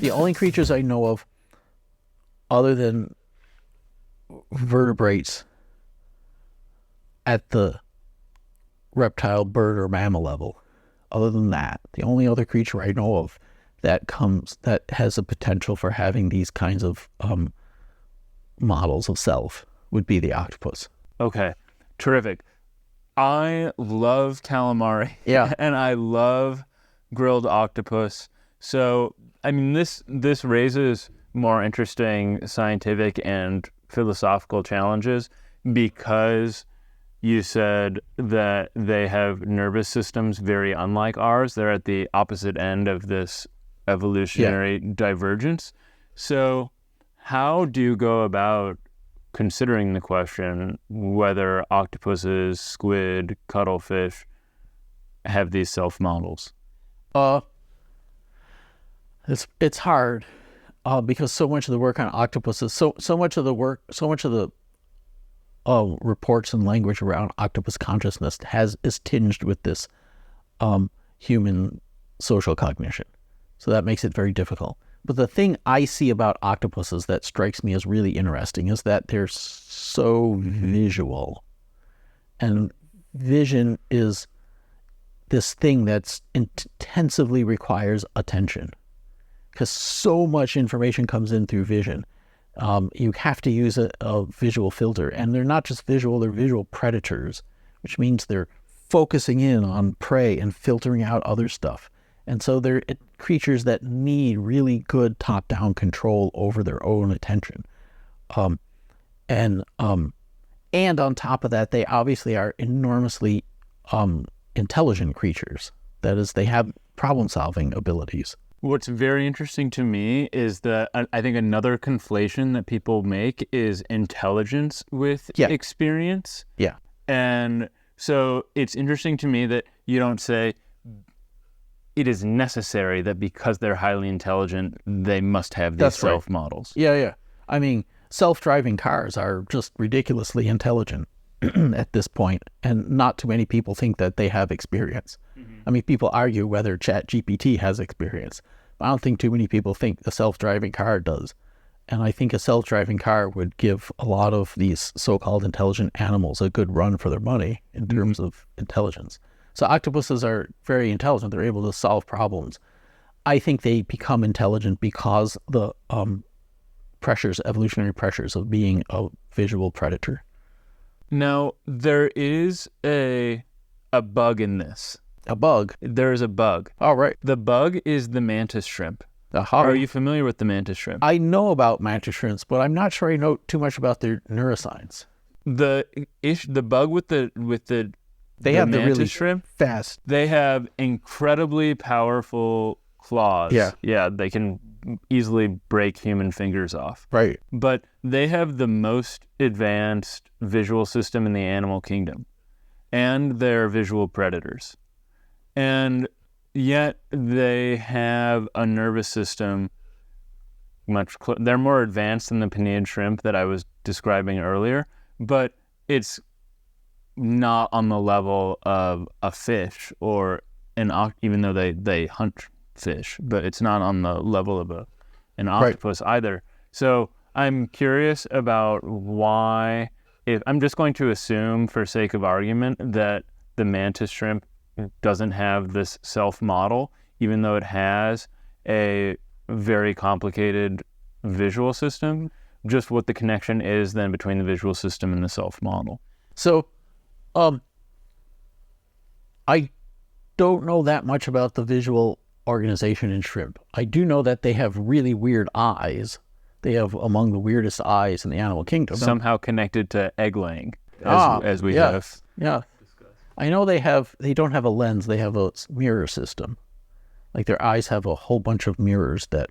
The only creatures I know of other than vertebrates at the reptile, bird, or mammal level, other than that, the only other creature I know of that has a potential for having these kinds of models of self would be the octopus. Okay, terrific. I love calamari. Yeah. And I love grilled octopus. So, I mean, this raises more interesting scientific and philosophical challenges because you said that they have nervous systems very unlike ours. They're at the opposite end of this evolutionary divergence. So how do you go about considering the question whether octopuses, squid, cuttlefish have these self-models? It's hard because so much of the work on octopuses, so much of the reports and language around octopus consciousness is tinged with this human social cognition. So that makes it very difficult. But the thing I see about octopuses that strikes me as really interesting is that they're so visual. And vision is this thing that's intensively requires attention because so much information comes in through vision. You have to use a visual filter, and they're not just visual, they're visual predators, which means they're focusing in on prey and filtering out other stuff. And so they're creatures that need really good top-down control over their own attention. And on top of that, they obviously are enormously intelligent creatures. That is, they have problem-solving abilities. What's very interesting to me is that I think another conflation that people make is intelligence with experience. Yeah. And so it's interesting to me that you don't say it is necessary that because they're highly intelligent, they must have these self-models. Yeah. I mean, self-driving cars are just ridiculously intelligent at this point, and not too many people think that they have experience. Mm-hmm. I mean, people argue whether ChatGPT has experience. I don't think too many people think the self-driving car does. And I think a self-driving car would give a lot of these so-called intelligent animals a good run for their money in terms of intelligence. So octopuses are very intelligent. They're able to solve problems. I think they become intelligent because the evolutionary pressures of being a visual predator. Now, there is a bug in this. A bug? There is a bug. Oh, right. The bug is the mantis shrimp. Aha. Are you familiar with the mantis shrimp? I know about mantis shrimps, but I'm not sure I know too much about their neuroscience. The bug with the have the mantis really shrimp, fast. They have incredibly powerful claws. Yeah, they can easily break human fingers off. Right. But they have the most advanced visual system in the animal kingdom, and they're visual predators. And yet they have a nervous system they're more advanced than the Penaeid shrimp that I was describing earlier, but it's not on the level of a fish or even though they hunt fish, but it's not on the level of an octopus either. So I'm curious about why, if I'm just going to assume for sake of argument that the mantis shrimp doesn't have this self-model, even though it has a very complicated visual system, just what the connection is then between the visual system and the self-model. So, I don't know that much about the visual organization in shrimp. I do know that they have really weird eyes. They have among the weirdest eyes in the animal kingdom. Somehow connected to egg laying, as we have. Yeah. I know they don't have a lens, they have a mirror system. Like their eyes have a whole bunch of mirrors that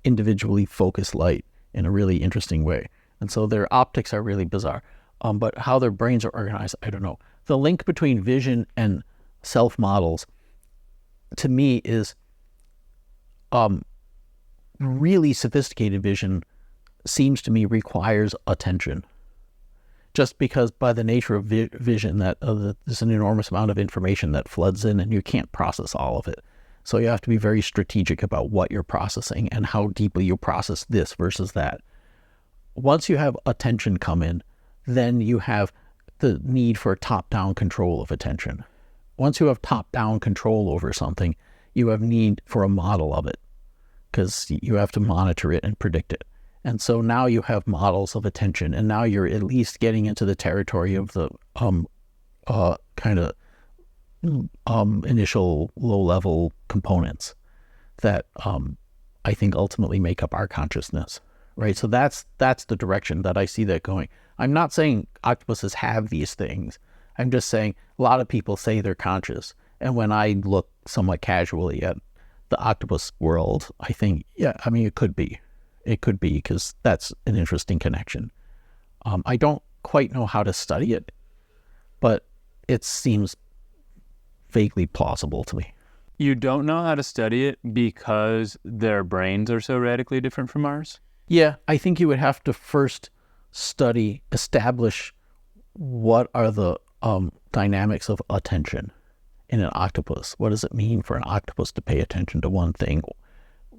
individually focus light in a really interesting way. And so their optics are really bizarre. But how their brains are organized, I don't know. The link between vision and self-models, to me, is really sophisticated vision seems to me requires attention. Just because by the nature of vision that there's an enormous amount of information that floods in and you can't process all of it. So you have to be very strategic about what you're processing and how deeply you process this versus that. Once you have attention come in, then you have the need for top-down control of attention. Once you have top-down control over something, you have need for a model of it, because you have to monitor it and predict it. And so now you have models of attention, and now you're at least getting into the territory of the initial low-level components that I think ultimately make up our consciousness, right? So that's the direction that I see that going. I'm not saying octopuses have these things. I'm just saying a lot of people say they're conscious. And when I look somewhat casually at the octopus world, I think, yeah, I mean, it could be. It could be, because that's an interesting connection. I don't quite know how to study it, but it seems vaguely plausible to me. You don't know how to study it because their brains are so radically different from ours? Yeah, I think you would have to first establish what are the dynamics of attention in an octopus. What does it mean for an octopus to pay attention to one thing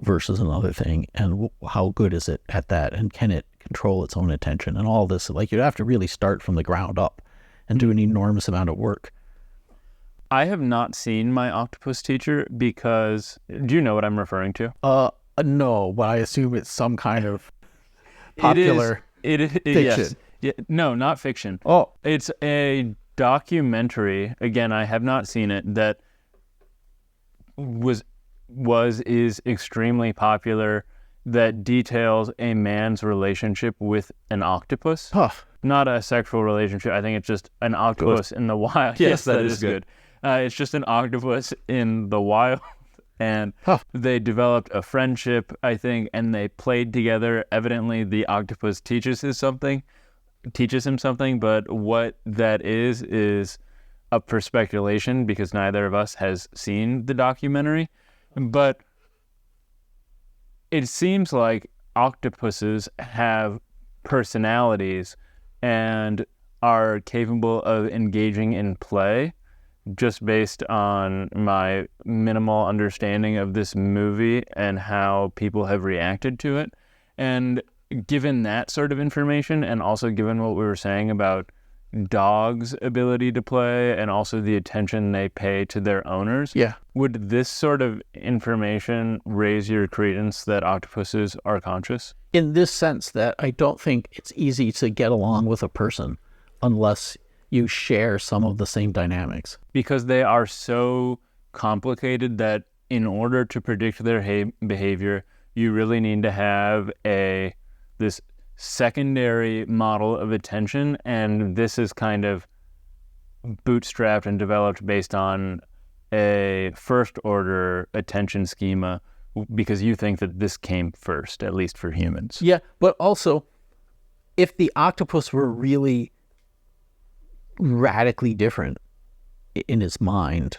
versus another thing, and how good is it at that, and can it control its own attention, and all this? Like, you'd have to really start from the ground up and do an enormous amount of work. I have not seen my octopus teacher because, do you know what I'm referring to? No, but I assume it's some kind of popular fiction. Yes. Yeah, no, not fiction. Oh. It's a documentary, again, I have not seen it, that is extremely popular, that details a man's relationship with an octopus. Huh. Not a sexual relationship. I think it's just an octopus in the wild. Yes, that is good. It's just an octopus in the wild. And they developed a friendship, I think, and they played together. Evidently, the octopus teaches him something, but what that is up for speculation, because neither of us has seen the documentary. But it seems like octopuses have personalities and are capable of engaging in play, just based on my minimal understanding of this movie and how people have reacted to it. And given that sort of information, and also given what we were saying about dogs' ability to play and also the attention they pay to their owners, would this sort of information raise your credence that octopuses are conscious? In this sense, that I don't think it's easy to get along with a person unless you share some of the same dynamics. Because they are so complicated that in order to predict their behavior, you really need to have this secondary model of attention, and this is kind of bootstrapped and developed based on a first-order attention schema, because you think that this came first, at least for humans. Yeah, but also, if the octopus were really radically different in its mind,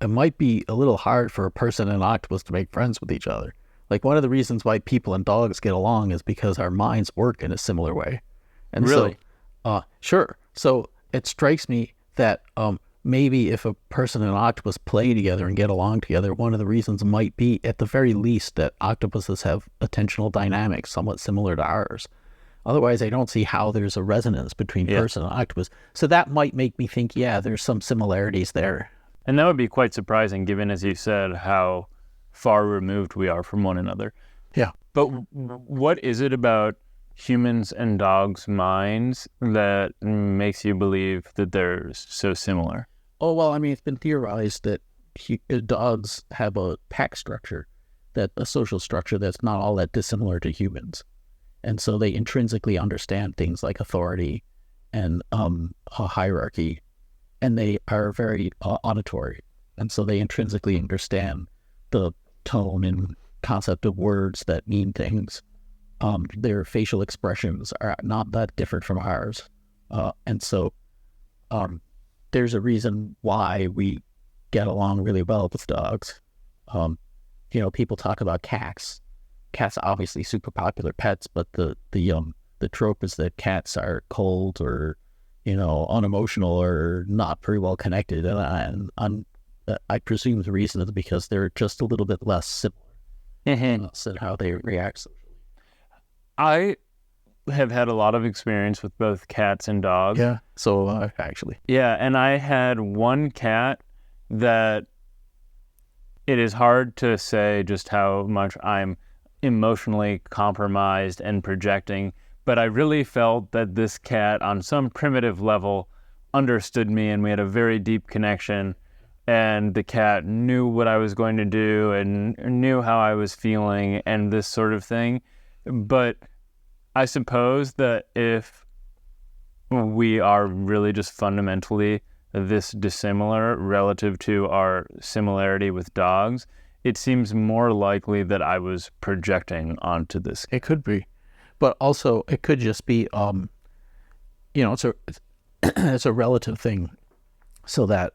it might be a little hard for a person and an octopus to make friends with each other. Like, one of the reasons why people and dogs get along is because our minds work in a similar way. And really? So, sure. So it strikes me that maybe if a person and an octopus play together and get along together, one of the reasons might be, at the very least, that octopuses have attentional dynamics somewhat similar to ours. Otherwise, I don't see how there's a resonance between person and octopus. So that might make me think, yeah, there's some similarities there. And that would be quite surprising, given, as you said, how far removed we are from one another. Yeah. But what is it about humans and dogs' minds that makes you believe that they're so similar? Oh, well, I mean, it's been theorized that dogs have a pack structure, a social structure that's not all that dissimilar to humans. And so they intrinsically understand things like authority and a hierarchy, and they are very auditory. And so they intrinsically understand the tone and concept of words that mean things. Their facial expressions are not that different from ours. And so there's a reason why we get along really well with dogs. People talk about cats. Cats are obviously super popular pets, but the trope is that cats are cold or, unemotional or not very well connected. And I'm I presume the reason is because they're just a little bit less similar in how they react socially. I have had a lot of experience with both cats and dogs. Yeah, so actually. Yeah, and I had one cat that it is hard to say just how much I'm emotionally compromised and projecting, but I really felt that this cat on some primitive level understood me, and we had a very deep connection, and the cat knew what I was going to do and knew how I was feeling and this sort of thing. But I suppose that if we are really just fundamentally this dissimilar relative to our similarity with dogs, it seems more likely that I was projecting onto this. It could be, but also it could just be, it's a relative thing, so that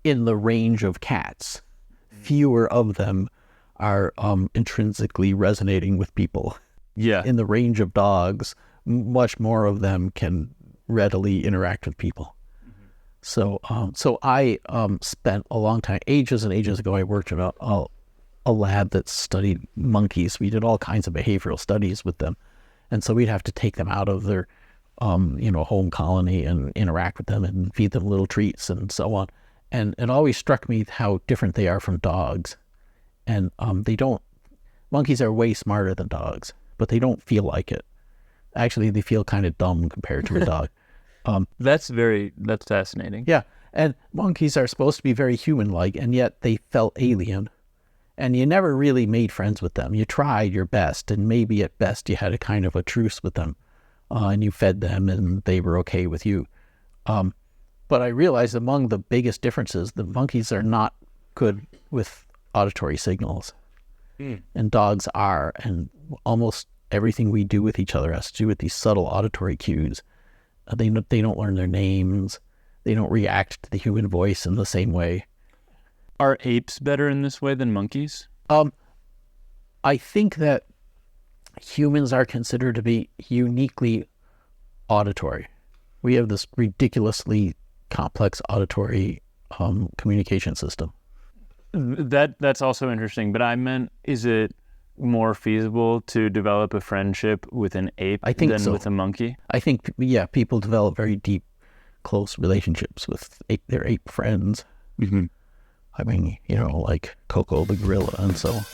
in the range of cats, fewer of them are intrinsically resonating with people. Yeah. In the range of dogs, much more of them can readily interact with people. So I spent a long time, ages and ages ago, I worked in a lab that studied monkeys. We did all kinds of behavioral studies with them. And so we'd have to take them out of their, home colony and interact with them and feed them little treats and so on. And it always struck me how different they are from dogs. And monkeys are way smarter than dogs, but they don't feel like it. Actually, they feel kind of dumb compared to a dog. That's fascinating. Yeah, and monkeys are supposed to be very human-like, and yet they felt alien. And you never really made friends with them. You tried your best, and maybe at best you had a kind of a truce with them, and you fed them, and they were okay with you. But I realized among the biggest differences, the monkeys are not good with auditory signals, and dogs are, and almost everything we do with each other has to do with these subtle auditory cues. They don't learn their names. They don't react to the human voice in the same way. Are apes better in this way than monkeys? I think that humans are considered to be uniquely auditory. We have this ridiculously complex auditory communication system. That's also interesting, but I meant, is it more feasible to develop a friendship with an ape than with a monkey? I think, yeah, people develop very deep, close relationships with their ape friends. Mm-hmm. I mean, like Coco the gorilla and so on.